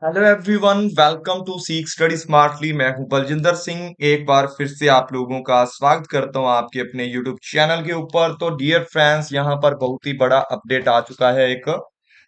Hello everyone, welcome to seek study smartly. मैं हूं बलजिंदर सिंह। एक बार फिर से आप लोगों का स्वागत करता हूं आपके अपने यूट्यूब चैनल के ऊपर। तो डियर फ्रेंड्स, यहां पर बहुत ही बड़ा अपडेट आ चुका है एक।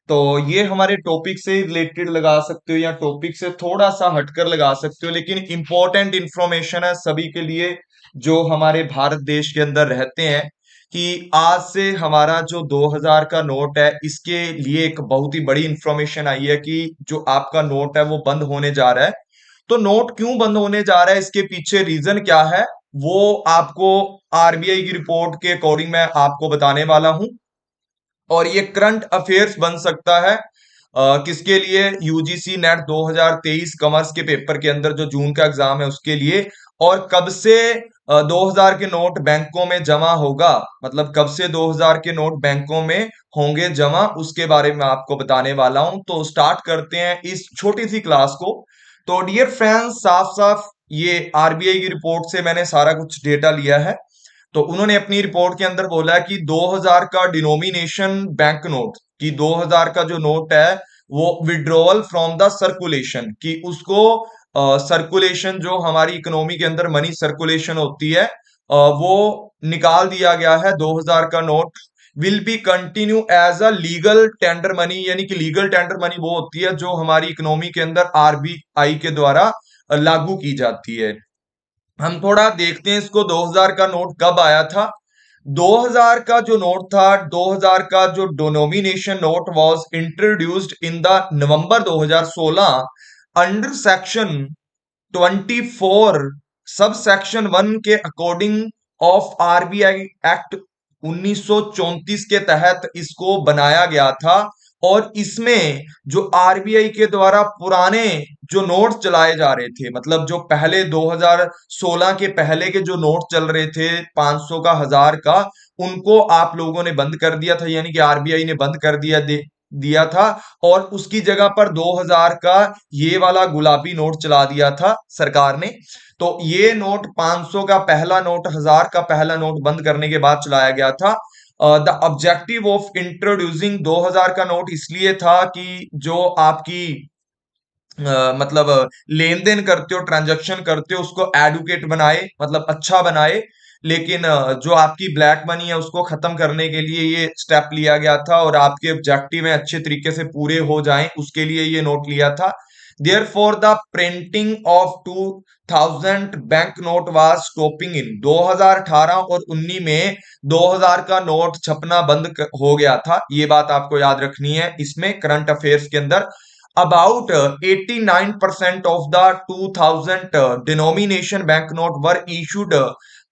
तो ये हमारे टॉपिक से रिलेटेड लगा सकते हो या टॉपिक से थोड़ा सा हटकर लगा सकते हो, लेकिन इंपॉर्टेंट इंफॉर्मेशन है सभी के लिए जो हमारे भारत देश के अंदर रहते हैं कि आज से हमारा जो 2000 का नोट है, इसके लिए एक बहुत ही बड़ी इंफॉर्मेशन आई है कि जो आपका नोट है वो बंद होने जा रहा है। तो नोट क्यों बंद होने जा रहा है, इसके पीछे रीजन क्या है, वो आपको आरबीआई की रिपोर्ट के अकॉर्डिंग मैं आपको बताने वाला हूं। और ये करंट अफेयर्स बन सकता है किसके लिए? यूजीसी नेट 2023 कॉमर्स के पेपर के अंदर जो जून का एग्जाम है उसके लिए। और कब से 2000 के नोट बैंकों में जमा होगा, मतलब कब से 2000 के नोट बैंकों में होंगे जमा, उसके बारे में आपको बताने वाला हूं। तो स्टार्ट करते हैं इस छोटी सी क्लास को। तो डियर फ्रेंड्स, साफ साफ ये आरबीआई की रिपोर्ट से मैंने सारा कुछ डेटा लिया है। तो उन्होंने अपनी रिपोर्ट के अंदर बोला कि 2000 का डिनोमिनेशन बैंक नोट, कि 2000 का जो नोट है वो विड्रॉवल फ्रॉम द सर्कुलेशन, कि उसको सर्कुलेशन जो हमारी इकोनॉमी के अंदर मनी सर्कुलेशन होती है वो निकाल दिया गया है। 2000 का note will be continue as a legal tender money, यानी कि लीगल टेंडर मनी वो होती है जो हमारी इकोनॉमी के अंदर आरबीआई के द्वारा लागू की जाती है। हम थोड़ा देखते हैं इसको, 2000 का नोट कब आया था। 2000 का जो नोट था, 2000 का जो denomination note was introduced in the November 2016 under section 24 sub section 1 के अकॉर्डिंग ऑफ आरबीआई एक्ट 1934 के तहत इसको बनाया गया था। और इसमें जो आरबीआई के द्वारा पुराने जो नोट चलाए जा रहे थे, मतलब जो पहले 2016 के पहले के जो नोट चल रहे थे 500 का, 1000 का, उनको आप लोगों ने बंद कर दिया था, यानी कि आरबीआई ने बंद कर दिया था। और उसकी जगह पर 2000 का ये वाला गुलाबी नोट चला दिया था सरकार ने। तो ये नोट 500 का पहला नोट, 1000 का पहला नोट बंद करने के बाद चलाया गया था। द ऑब्जेक्टिव ऑफ इंट्रोड्यूसिंग 2000 का नोट इसलिए था कि जो आपकी मतलब लेन देन करते हो, ट्रांजैक्शन करते हो, उसको एडुकेट बनाए, मतलब अच्छा बनाए। लेकिन जो आपकी ब्लैक मनी है उसको खत्म करने के लिए ये स्टेप लिया गया था, और आपके ऑब्जेक्टिव है अच्छे तरीके से पूरे हो जाएं उसके लिए ये नोट लिया था। There for the printing of 2000 bank note was stopping in 2018 और 19 में 2000 का नोट छपना बंद हो गया था। ये बात आपको याद रखनी है इसमें करंट अफेयर्स के अंदर। About 89% of the 2000 denomination banknote were issued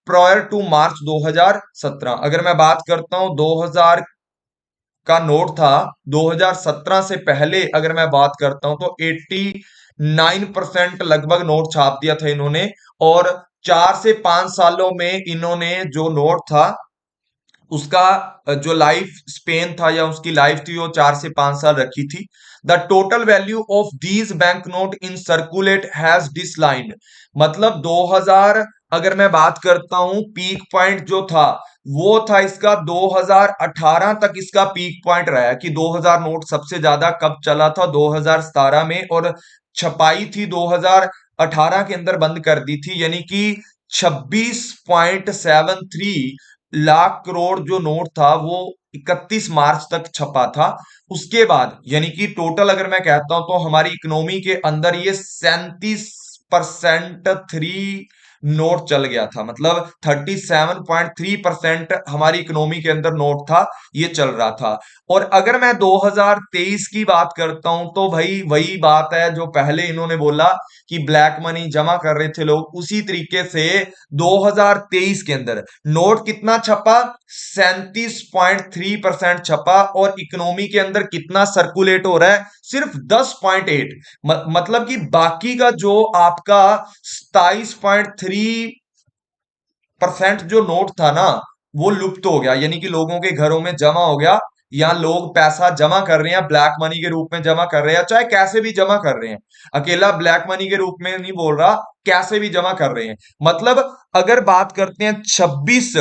prior to March 2017। अगर मैं बात करता हूं 2000 का नोट था, 2017 से पहले अगर मैं बात करता हूं तो 89% लगभग नोट छाप दिया था इन्होंने। और 4 से 5 सालों में इन्होंने जो नोट था उसका जो लाइफ स्पेन था या उसकी लाइफ थी वो 4 से 5 साल रखी थी। The total value of these bank note in circulate has declined, मतलब 2000 अगर मैं बात करता हूं पीक पॉइंट जो था वो था इसका 2018 तक, इसका पीक पॉइंट रहा है कि 2000 नोट सबसे ज्यादा कब चला था, 2017 में। और छपाई थी 2018 के अंदर बंद कर दी थी, यानी कि 26.73 लाख करोड़ जो नोट था वो 31 मार्च तक छपा था। उसके बाद यानी कि टोटल अगर मैं कहता हूं तो हमारी इकोनॉमी के अंदर ये 37% थ्री नोट चल गया था, मतलब 37.3% हमारी इकोनॉमी के अंदर नोट था, ये चल रहा था। और अगर मैं 2023 की बात करता हूं तो भाई वही बात है जो पहले इन्होंने बोला कि ब्लैक मनी जमा कर रहे थे लोग, उसी तरीके से 2023 के अंदर नोट कितना छपा? 37.3% छपा। और इकोनॉमी के अंदर कितना सर्कुलेट हो रहा है? सिर्फ 10.8। मतलब कि बाकी का जो आपका 27.3% जो नोट था ना वो लुप्त हो गया, यानी कि लोगों के घरों में जमा हो गया। या लोग पैसा जमा कर रहे हैं, ब्लैक मनी के रूप में जमा कर रहे हैं, चाहे कैसे भी जमा कर रहे हैं। अकेला ब्लैक मनी के रूप में नहीं बोल रहा, कैसे भी जमा कर रहे हैं। मतलब अगर बात करते हैं 26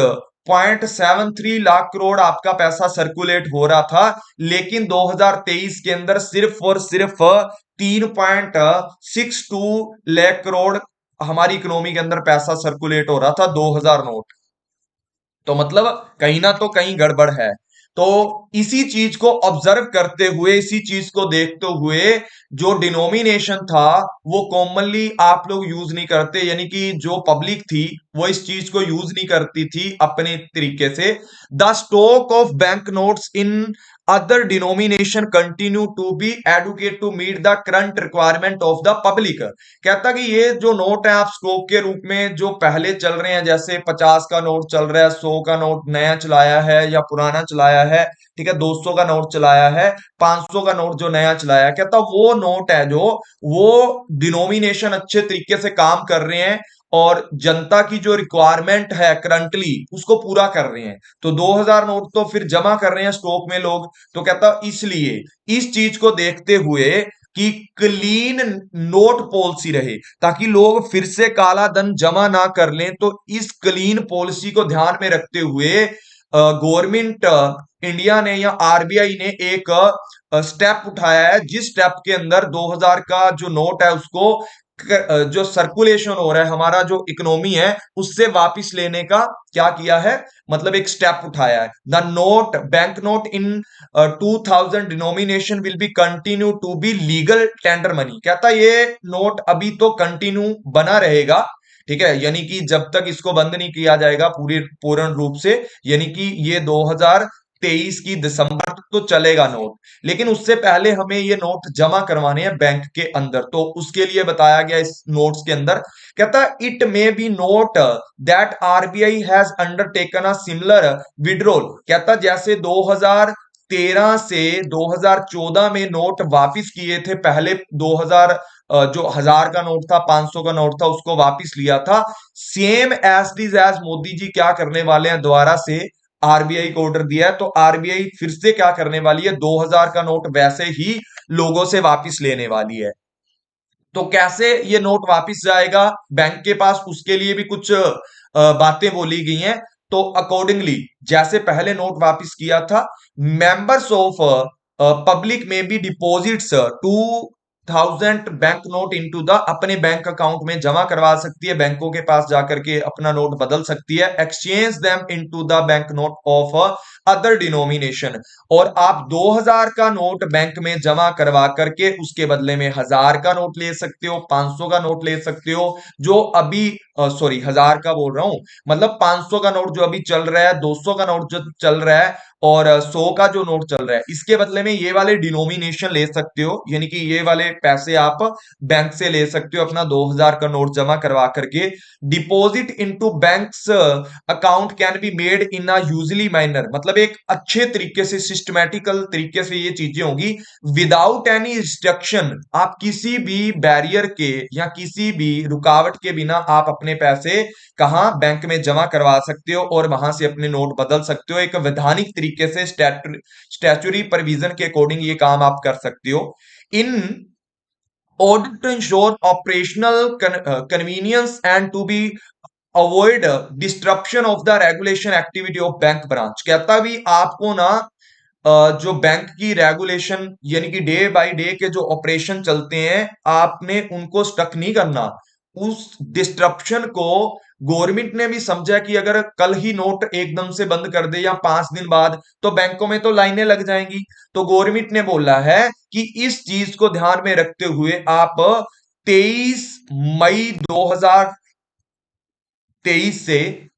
0.73 लाख करोड़ आपका पैसा सर्कुलेट हो रहा था, लेकिन 2023 के अंदर सिर्फ और सिर्फ 3.62 लाख करोड़ हमारी इकोनॉमी के अंदर पैसा सर्कुलेट हो रहा था, 2000 नोट। तो मतलब कहीं ना तो कहीं गड़बड़ है। तो इसी चीज को ऑब्जर्व करते हुए, इसी चीज को देखते हुए, जो डिनोमिनेशन था वो कॉमनली आप लोग यूज नहीं करते, यानी कि जो पब्लिक थी वो इस चीज को यूज नहीं करती थी अपने तरीके से। The stock of bank notes in other denomination continue to be adequate to meet the current requirement of the public. कहता कि ये जो नोट है आप स्टॉक के रूप में जो पहले चल रहे हैं, जैसे 50 का नोट चल रहा है, 100 का नोट नया चलाया है या पुराना चलाया है, ठीक है, 200 का नोट चलाया है, 500 का नोट जो नया चलाया है, कहता वो नोट है जो वो डिनोमिनेशन अच्छे तरीके से काम कर रहे हैं और जनता की जो रिक्वायरमेंट है करंटली उसको पूरा कर रहे हैं। तो 2000 नोट तो फिर जमा कर रहे हैं स्टॉक में लोग। तो कहता इसलिए इस चीज को देखते हुए कि क्लीन नोट पॉलिसी रहे, ताकि लोग फिर से काला धन जमा ना कर लें, तो इस क्लीन पॉलिसी को ध्यान में रखते हुए गवर्नमेंट इंडिया ने या आरबीआई ने एक स्टेप उठाया है, जिस स्टेप के अंदर 2000 का जो नोट है उसको जो सर्कुलेशन हो रहा है, हमारा जो इकोनॉमी है उससे वापस लेने का क्या किया है, मतलब एक स्टेप उठाया है। The note bank note in 2000 denomination will be continue to be legal tender money. कहता ये नोट अभी तो कंटिन्यू बना रहेगा, ठीक है, यानी कि जब तक इसको बंद नहीं किया जाएगा पूरी पूर्ण रूप से, यानी कि ये 2023 की दिसंबर तक तो चलेगा नोट, लेकिन उससे पहले हमें ये नोट जमा करवाने हैं बैंक के अंदर। तो उसके लिए बताया गया इस नोट्स के अंदर, कहता it may be note that RBI has undertaken a similar withdrawal. कहता जैसे 2013 से 2014 में नोट वापिस किए थे, पहले 2000 जो 1000 का नोट था, 500 का नोट था, उसको वापिस लिया था, same as it is as Modi ji क्या करने वाले हैं, दोबारा से आरबीआई को ऑर्डर दिया है, तो आरबीआई फिर से क्या करने वाली है, 2000 का नोट वैसे ही लोगों से वापिस लेने वाली है। तो कैसे ये नोट वापिस जाएगा बैंक के पास, उसके लिए भी कुछ बातें बोली गई हैं। तो अकॉर्डिंगली जैसे पहले नोट वापिस किया था, मेंबर्स ऑफ पब्लिक में be deposits 2000 bank note into the अपने बैंक अकाउंट में जमा करवा सकती है, बैंकों के पास जाकर के अपना नोट बदल सकती है, exchange them into the bank note of other denomination. और आप 2000 का नोट बैंक में जमा करवा करके उसके बदले में 1000 का नोट ले सकते हो, 500 का नोट ले सकते हो, जो अभी सॉरी 1000 का बोल रहा हूं, मतलब 500 का नोट जो अभी चल रहा है, 200 का नोट जो चल रहा है, और 100 का जो नोट चल रहा है, इसके बदले में ये वाले डिनोमिनेशन ले सकते हो, यानी कि ये वाले पैसे आप बैंक से ले सकते हो अपना 2000 का नोट जमा करवा करके। Deposit into banks account can be made in a usually manner, मतलब एक अच्छे तरीके से सिस्टमैटिकल तरीके से ये चीजें होगी, विदाउट एनी रिस्ट्रिक्शन। आप किसी भी बैरियर के या किसी भी रुकावट के बिना आप अपने पैसे कहां बैंक में जमा करवा सकते हो और वहां से अपने नोट बदल सकते हो, एक वैधानिक तरीके से स्टैट्यूटरी प्रोविजन के अकॉर्डिंग ये काम आप कर सकते हो। इन order to ensure operational convenience and to be avoid disruption of the regulation activity of bank branch। कहता भी आपको ना जो बैंक की रेगुलेशन यानी कि डे बाय डे के जो ऑपरेशन चलते हैं आपने उनको स्टक नहीं करना, उस डिस्ट्रप्शन को गवर्नमेंट ने भी समझा कि अगर कल ही नोट एकदम से बंद कर दे या 5 दिन बाद, तो बैंकों में तो लाइनें लग जाएंगी। तो गवर्नमेंट ने बोला है कि इस चीज को ध्यान में रखते हुए आप 23 मई 2023 से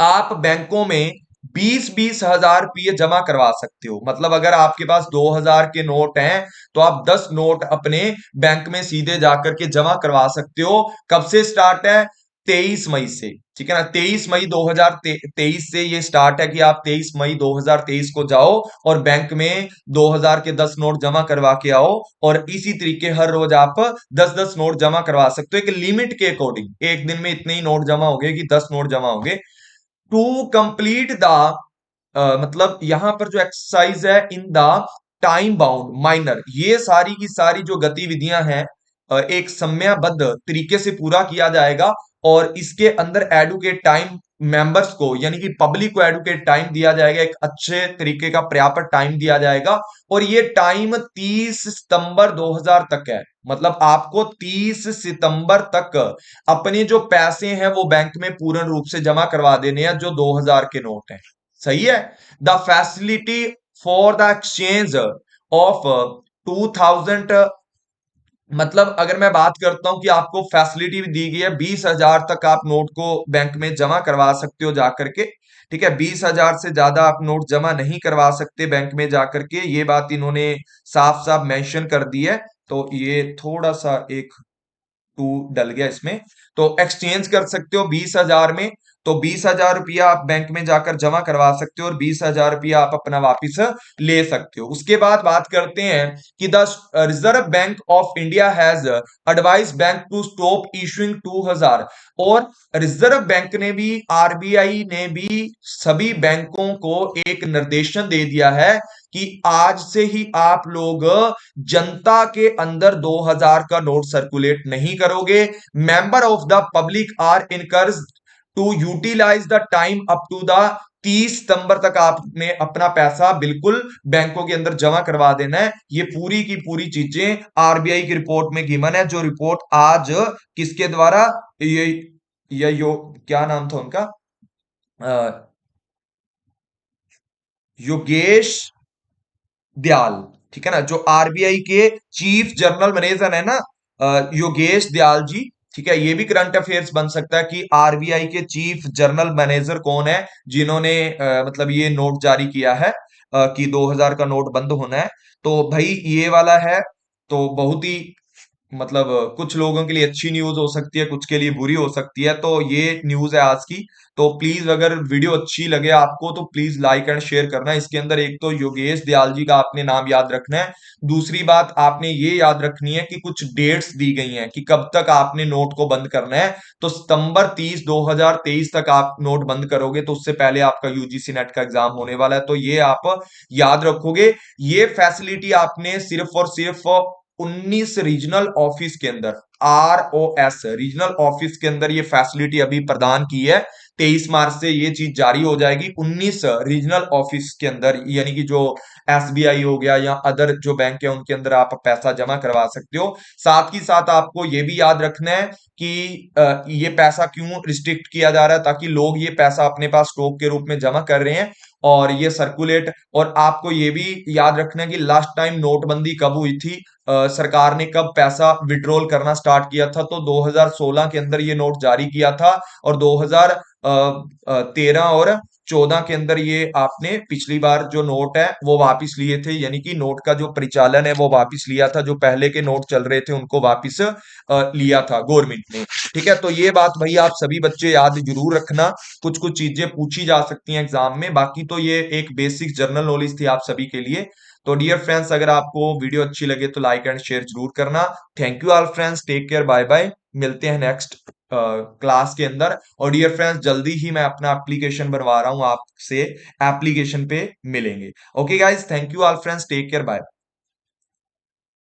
आप बैंकों में 20-20 हजार रुपये जमा करवा सकते हो। मतलब अगर आपके पास 2000 के नोट हैं तो आप 10 नोट अपने बैंक में सीधे जाकर के जमा करवा सकते हो। कब से स्टार्ट है? 23 मई से, ठीक है ना, 23 मई 2023 से ये स्टार्ट है कि आप 23 मई 2023 को जाओ और बैंक में 2000 के 10 नोट जमा करवा के आओ, और इसी तरीके हर रोज आप 10-10 नोट जमा करवा सकते हो, एक लिमिट के अकॉर्डिंग। एक दिन में इतने ही नोट जमा होंगे कि 10 नोट जमा होंगे। टू कंप्लीट द मतलब यहां पर जो एक्सरसाइज है in the time bound minor, ये सारी की सारी जो गतिविधियां हैं एक समयबद्ध तरीके से पूरा किया जाएगा, और इसके अंदर एडुकेट टाइम मेंबर्स को यानी कि पब्लिक को एडुकेट टाइम दिया जाएगा, एक अच्छे तरीके का पर्याप्त टाइम दिया जाएगा। और ये टाइम 30 सितंबर 2000 तक है। मतलब आपको 30 सितंबर तक अपने जो पैसे हैं वो बैंक में पूर्ण रूप से जमा करवा देने हैं, जो 2000 के नोट हैं। सही है। The facility for the exchange of 2000, मतलब अगर मैं बात करता हूं कि आपको फैसिलिटी भी दी गई है, 20,000 तक आप नोट को बैंक में जमा करवा सकते हो जाकर के। ठीक है, 20,000 से ज्यादा आप नोट जमा नहीं करवा सकते बैंक में जाकर के, ये बात इन्होंने साफ साफ मेंशन कर दी है। तो ये थोड़ा सा एक टू डल गया इसमें। तो एक्सचेंज कर सकते हो 20,000 में। तो 20,000 रुपया आप बैंक में जाकर जमा करवा सकते हो और 20,000 रुपया आप अपना वापिस ले सकते हो। उसके बाद बात करते हैं कि the reserve bank of India has advise bank to stop issuing 2,000। और रिजर्व बैंक ने भी, आरबीआई ने भी सभी बैंकों को एक निर्देशन दे दिया है कि आज से ही आप लोग जनता के अंदर 2000 का नोट सर्कुलेट नहीं करोगे। Member of the public are encouraged to utilise the time up to the 30 सितंबर तक आपने अपना पैसा बिल्कुल बैंकों के अंदर जमा करवा देना है। ये पूरी की पूरी चीजें आरबीआई की रिपोर्ट में गिवन है, जो रिपोर्ट आज किसके द्वारा, ये यो क्या नाम था उनका, अ, योगेश दयाल। ठीक है ना, जो आरबीआई के चीफ जनरल मैनेजर है ना, योगेश दयाल जी। ठीक है, ये भी करंट अफेयर्स बन सकता है कि आरबीआई के चीफ जनरल मैनेजर कौन है, जिन्होंने मतलब ये नोट जारी किया है कि 2000 का नोट बंद होना है। तो भाई ये वाला है। तो बहुत ही मतलब कुछ लोगों के लिए अच्छी न्यूज हो सकती है, कुछ के लिए बुरी हो सकती है। तो ये न्यूज है आज की। तो प्लीज अगर वीडियो अच्छी लगे आपको तो प्लीज लाइक एंड शेयर करना। इसके अंदर एक तो योगेश दयाल जी का आपने नाम याद रखना है। दूसरी बात आपने ये याद रखनी है कि कुछ डेट्स दी गई हैं कि कब तक आपने नोट को बंद करना है। तो सितंबर 30 2023 तक आप नोट बंद करोगे, तो उससे पहले आपका यूजीसी नेट का एग्जाम होने वाला है। तो ये आप याद रखोगे। ये फैसिलिटी आपने सिर्फ और सिर्फ 19 रीजनल ऑफिस के अंदर, ROS रीजनल ऑफिस के अंदर ये फैसिलिटी अभी प्रदान की है। 23 मार्च से ये चीज जारी हो जाएगी 19 रीजनल ऑफिस के अंदर, यानी कि जो एसबीआई हो गया या अदर जो बैंक है उनके अंदर आप पैसा जमा करवा सकते हो। साथ ही साथ आपको ये भी याद रखना है कि ये पैसा क्यों रिस्ट्रिक्ट किया जा रहा है, ताकि लोग ये पैसा अपने पास स्टॉक के रूप में जमा कर रहे हैं और ये सर्कुलेट। और आपको ये भी याद रखना है कि लास्ट टाइम नोटबंदी कब हुई थी, सरकार ने कब पैसा विड्रॉल करना स्टार्ट किया था। तो 2016 के अंदर ये नोट जारी किया था और 2013 और 14 के अंदर ये आपने पिछली बार जो नोट है वो वापस लिए थे, यानी कि नोट का जो परिचालन है वो वापस लिया था, जो पहले के नोट चल रहे थे उनको वापस लिया था गवर्नमेंट ने। ठीक है, तो ये बात भाई आप सभी बच्चे याद जरूर रखना। कुछ कुछ चीजें पूछी जा सकती हैं एग्जाम में, बाकी तो ये एक बेसिक जनरल नॉलेज थी आप सभी के लिए। तो डियर फ्रेंड्स, अगर आपको वीडियो अच्छी लगे तो लाइक एंड शेयर जरूर करना। Thank you all friends, take care, bye bye. मिलते हैं नेक्स्ट क्लास के अंदर। और डियर फ्रेंड्स, जल्दी ही मैं अपना एप्लीकेशन बनवा रहा हूं, आपसे एप्लीकेशन पे मिलेंगे। Okay guys, thank you all friends, take care, bye.